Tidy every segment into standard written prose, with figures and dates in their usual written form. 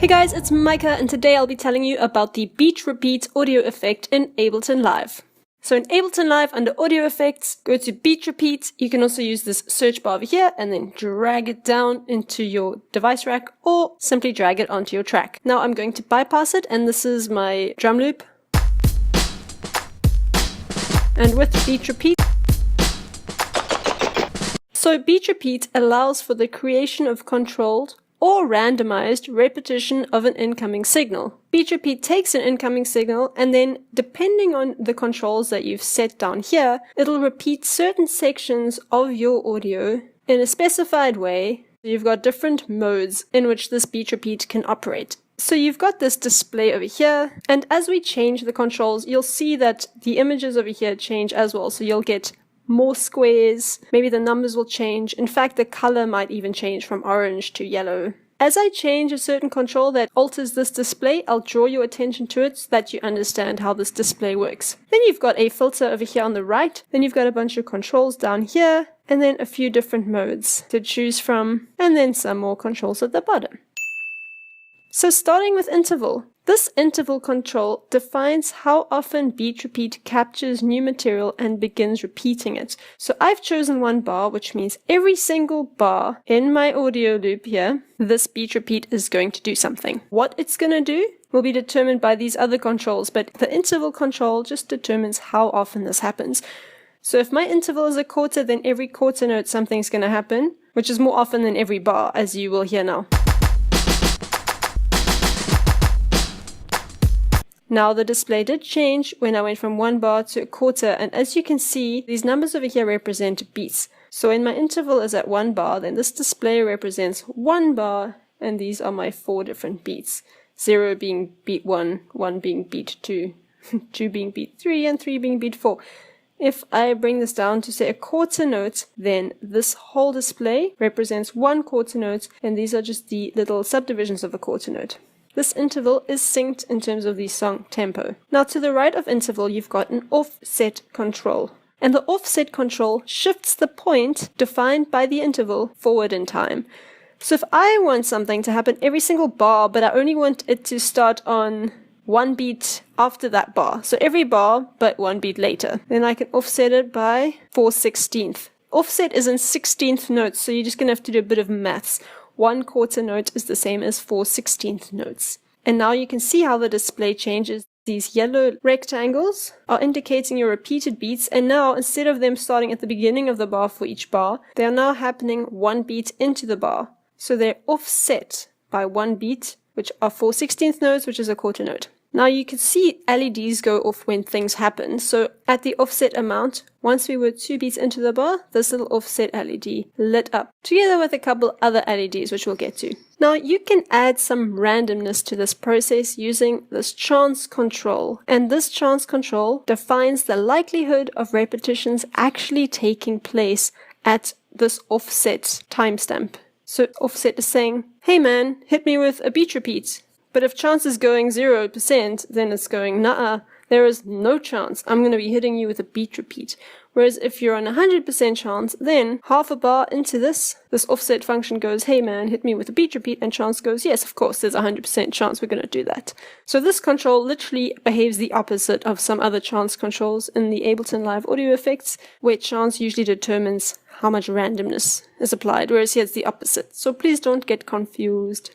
Hey guys, it's Micah, and today I'll be telling you about the beat repeat audio effect in Ableton Live. So in Ableton Live, under audio effects, go to beat repeat. You can also use this search bar over here and then drag it down into your device rack or simply drag it onto your track. Now I'm going to bypass it, and this is my drum loop. And with beat repeat, so beat repeat allows for the creation of controlled or randomized repetition of an incoming signal. Beat repeat takes an incoming signal, and then depending on the controls that you've set down here, it'll repeat certain sections of your audio in a specified way. You've got different modes in which this beat repeat can operate. So you've got this display over here, and as we change the controls, you'll see that the images over here change as well. So you'll get more squares, maybe the numbers will change. In fact, the color might even change from orange to yellow. As I change a certain control that alters this display, I'll draw your attention to it so that you understand how this display works. Then you've got a filter over here on the right, then you've got a bunch of controls down here, and then a few different modes to choose from, and then some more controls at the bottom. So starting with interval. This interval control defines how often beat repeat captures new material and begins repeating it. So I've chosen 1 bar, which means every single bar in my audio loop here, this beat repeat is going to do something. What it's going to do will be determined by these other controls, but the interval control just determines how often this happens. So if my interval is a quarter, then every quarter note something's going to happen, which is more often than every bar, as you will hear now. Now the display did change when I went from 1 bar to a quarter, and as you can see, these numbers over here represent beats. So when my interval is at 1 bar, then this display represents 1 bar, and these are my 4 different beats. 0 being beat 1, 1 being beat 2, 2 being beat 3, and 3 being beat 4. If I bring this down to say a quarter note, then this whole display represents 1 quarter note, and these are just the little subdivisions of a quarter note. This interval is synced in terms of the song tempo. Now to the right of interval, you've got an offset control. And the offset control shifts the point defined by the interval forward in time. So if I want something to happen every single bar, but I only want it to start on 1 beat after that bar, so every bar but 1 beat later, then I can offset it by 4/16. Offset is in 16th notes, so you're just going to have to do a bit of maths. 1 quarter note is the same as 4/16 notes. And now you can see how the display changes. These yellow rectangles are indicating your repeated beats, and now instead of them starting at the beginning of the bar for each bar, they are now happening 1 beat into the bar. So they're offset by 1 beat, which are 4/16 notes, which is a quarter note. Now you can see LEDs go off when things happen. So at the offset amount, once we were 2 beats into the bar, this little offset LED lit up, together with a couple other LEDs, which we'll get to. Now you can add some randomness to this process using this chance control. And this chance control defines the likelihood of repetitions actually taking place at this offset timestamp. So offset is saying, hey man, hit me with a beat repeat. But if chance is going 0%, then it's going, nah, there is no chance. I'm going to be hitting you with a beat repeat. Whereas if you're on 100% chance, then half a bar into this offset function goes, hey man, hit me with a beat repeat, and chance goes, yes, of course, there's a 100% chance we're going to do that. So this control literally behaves the opposite of some other chance controls in the Ableton Live audio effects, where chance usually determines how much randomness is applied, whereas here it's the opposite. So please don't get confused.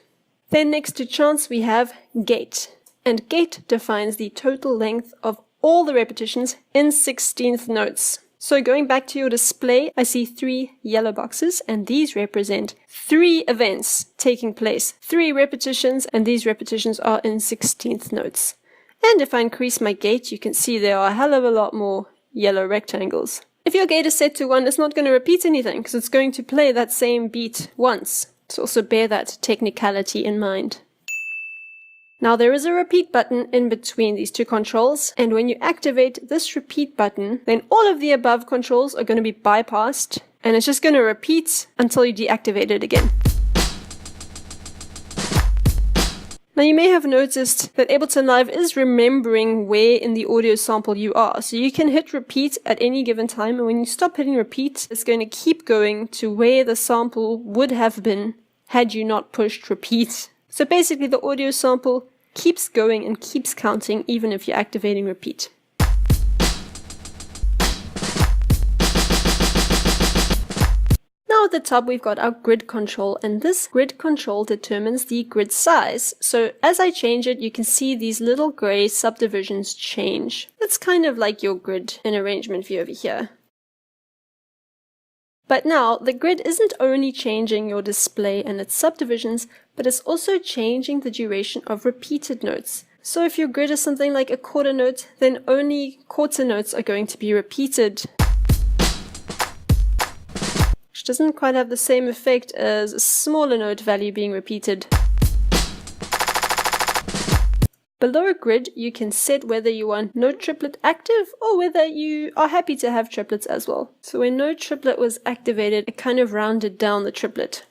Then next to chance we have gate, and gate defines the total length of all the repetitions in 16th notes. So going back to your display, I see 3 yellow boxes, and these represent 3 events taking place, 3 repetitions, and these repetitions are in 16th notes. And if I increase my gate, you can see there are a hell of a lot more yellow rectangles. If your gate is set to 1, it's not going to repeat anything, because it's going to play that same beat once. So also bear that technicality in mind. Now there is a repeat button in between these 2 controls, and when you activate this repeat button, then all of the above controls are going to be bypassed, and it's just going to repeat until you deactivate it again. Now you may have noticed that Ableton Live is remembering where in the audio sample you are. So you can hit repeat at any given time, and when you stop hitting repeat, it's going to keep going to where the sample would have been had you not pushed repeat So basically the audio sample keeps going and keeps counting even if you're activating repeat. Now at the top we've got our grid control, and this grid control determines the grid size. So as I change it, you can see these little gray subdivisions change. It's kind of like your grid in arrangement view over here. But now, the grid isn't only changing your display and its subdivisions, but it's also changing the duration of repeated notes. So if your grid is something like a quarter note, then only quarter notes are going to be repeated. Which doesn't quite have the same effect as a smaller note value being repeated. Below a grid, you can set whether you want no triplet active or whether you are happy to have triplets as well. So when no triplet was activated, it kind of rounded down the triplet.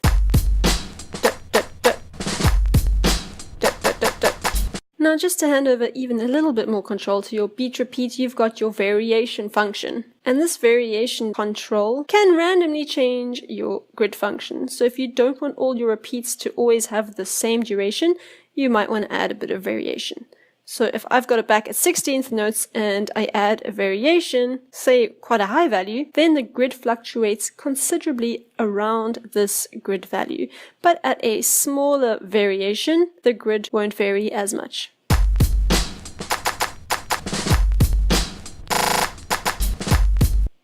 Now just to hand over even a little bit more control to your beat repeat, you've got your variation function. And this variation control can randomly change your grid function. So if you don't want all your repeats to always have the same duration, you might want to add a bit of variation. So if I've got it back at 16th notes and I add a variation, say quite a high value, then the grid fluctuates considerably around this grid value. But at a smaller variation, the grid won't vary as much.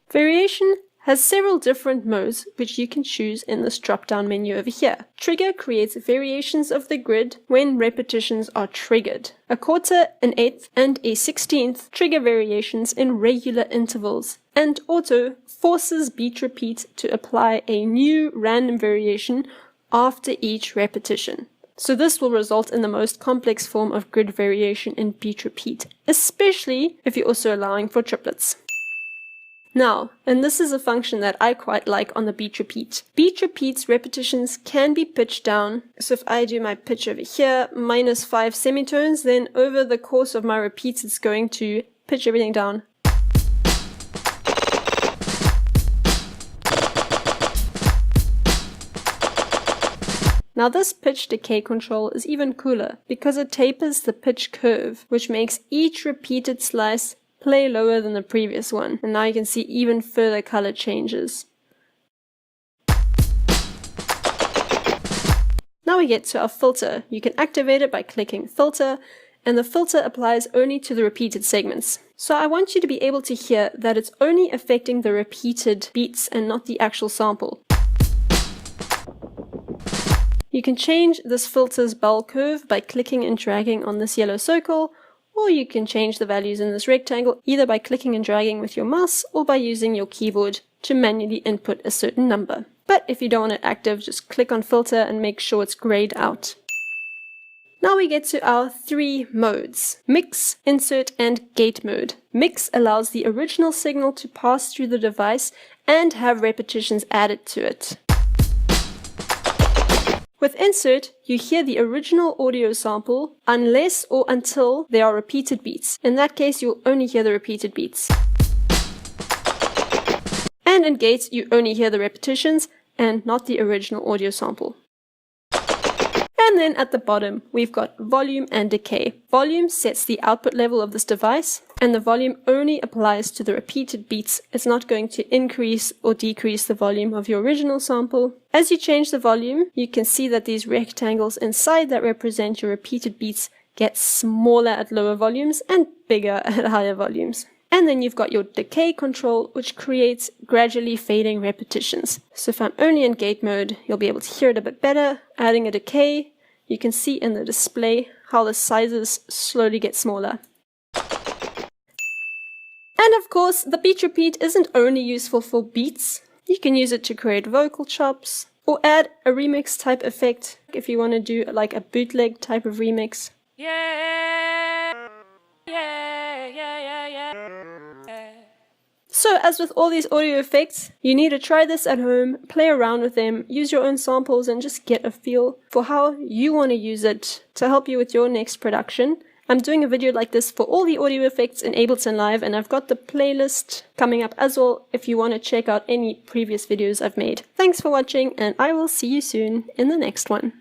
Variation has several different modes which you can choose in this drop-down menu over here. Trigger creates variations of the grid when repetitions are triggered. A quarter, an eighth, and a 16th trigger variations in regular intervals. And Auto forces beat repeat to apply a new random variation after each repetition. So this will result in the most complex form of grid variation in beat repeat, especially if you're also allowing for triplets. Now, and this is a function that I quite like on the beat repeat. Beat repeat's repetitions can be pitched down. So if I do my pitch over here, -5 semitones, then over the course of my repeats, it's going to pitch everything down. Now this pitch decay control is even cooler because it tapers the pitch curve, which makes each repeated slice play lower than the previous one, and now you can see even further color changes. Now we get to our filter. You can activate it by clicking filter, and the filter applies only to the repeated segments. So I want you to be able to hear that it's only affecting the repeated beats and not the actual sample. You can change this filter's bell curve by clicking and dragging on this yellow circle, or you can change the values in this rectangle either by clicking and dragging with your mouse or by using your keyboard to manually input a certain number. But if you don't want it active, just click on filter and make sure it's grayed out. Now we get to our 3 modes: mix, insert, and gate mode. Mix allows the original signal to pass through the device and have repetitions added to it. With insert, you hear the original audio sample unless or until there are repeated beats. In that case, you'll only hear the repeated beats. And in gate, you only hear the repetitions and not the original audio sample. And then at the bottom, we've got volume and decay. Volume sets the output level of this device, and the volume only applies to the repeated beats. It's not going to increase or decrease the volume of your original sample. As you change the volume, you can see that these rectangles inside that represent your repeated beats get smaller at lower volumes and bigger at higher volumes. And then you've got your decay control, which creates gradually fading repetitions. So if I'm only in gate mode, you'll be able to hear it a bit better. Adding a decay, you can see in the display how the sizes slowly get smaller. And of course, the beat repeat isn't only useful for beats. You can use it to create vocal chops or add a remix type effect if you want to do like a bootleg type of remix. So as with all these audio effects, you need to try this at home, play around with them, use your own samples and just get a feel for how you want to use it to help you with your next production. I'm doing a video like this for all the audio effects in Ableton Live, and I've got the playlist coming up as well if you want to check out any previous videos I've made. Thanks for watching, and I will see you soon in the next one.